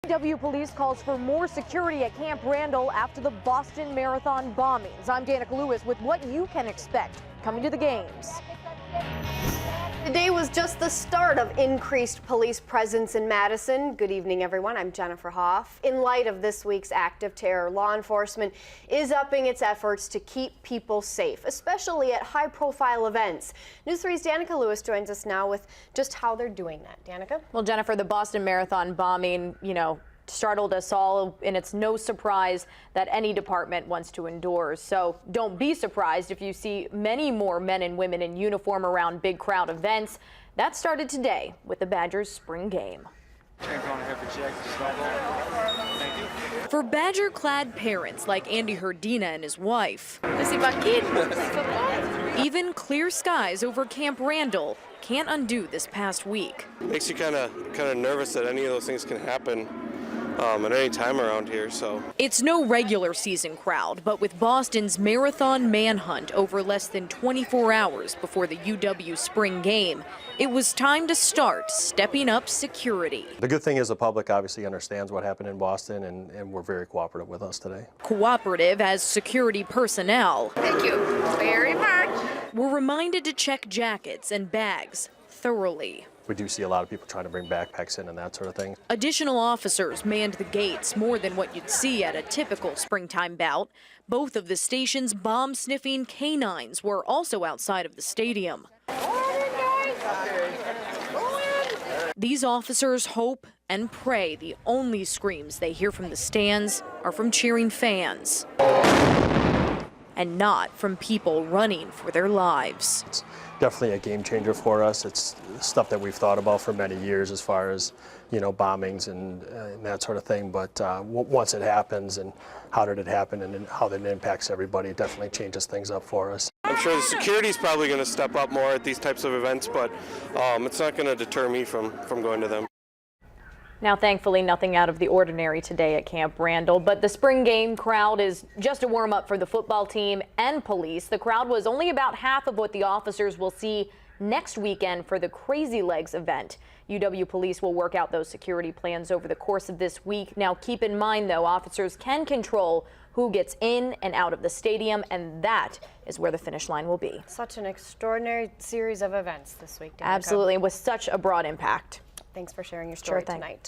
UW Police calls for more security at Camp Randall after the Boston Marathon bombings. I'm Danica Lewis with what you can expect coming to the games. Today was just the start of increased police presence in Madison. Good evening, everyone. I'm Jennifer Hoff. In light of this week's act of terror, law enforcement is upping its efforts to keep people safe, especially at high-profile events. News 3's Danica Lewis joins us now with just how they're doing that. Danica? Well, Jennifer, the Boston Marathon bombing, startled us all, and it's no surprise that any department wants to endure. So don't be surprised if you see many more men and women in uniform around big crowd events. That started today with the Badgers spring game. For Badger-clad parents like Andy Herdina and his wife, even clear skies over Camp Randall can't undo this past week. Makes you kind of nervous that any of those things can happen at any time around here. So it's no regular season crowd, but with Boston's marathon manhunt over less than 24 hours before the UW spring game, it was time to start stepping up security. the good thing is the public obviously understands what happened in Boston, and we're very cooperative with us today. Cooperative as security personnel. Thank you very much. Were reminded to check jackets and bags thoroughly. We do see a lot of people trying to bring backpacks in and that sort of thing. Additional officers manned the gates, more than what you'd see at a typical springtime bout. Both of the station's bomb-sniffing canines were also outside of the stadium. These officers hope and pray the only screams they hear from the stands are from cheering fans, and not from people running for their lives. It's definitely a game changer for us. It's stuff that we've thought about for many years as far as, bombings and that sort of thing. But once it happens and how did it happen and how that impacts everybody, it definitely changes things up for us. I'm sure the security is probably going to step up more at these types of events, but it's not going to deter me from going to them. Now, thankfully, nothing out of the ordinary today at Camp Randall, but the spring game crowd is just a warm-up for the football team and police. The crowd was only about half of what the officers will see next weekend for the Crazy Legs event. UW Police will work out those security plans over the course of this week. Now, keep in mind, though, officers can control who gets in and out of the stadium, and that is where the finish line will be. Such an extraordinary series of events this week, Danica. Absolutely, with such a broad impact. Thanks for sharing your story tonight.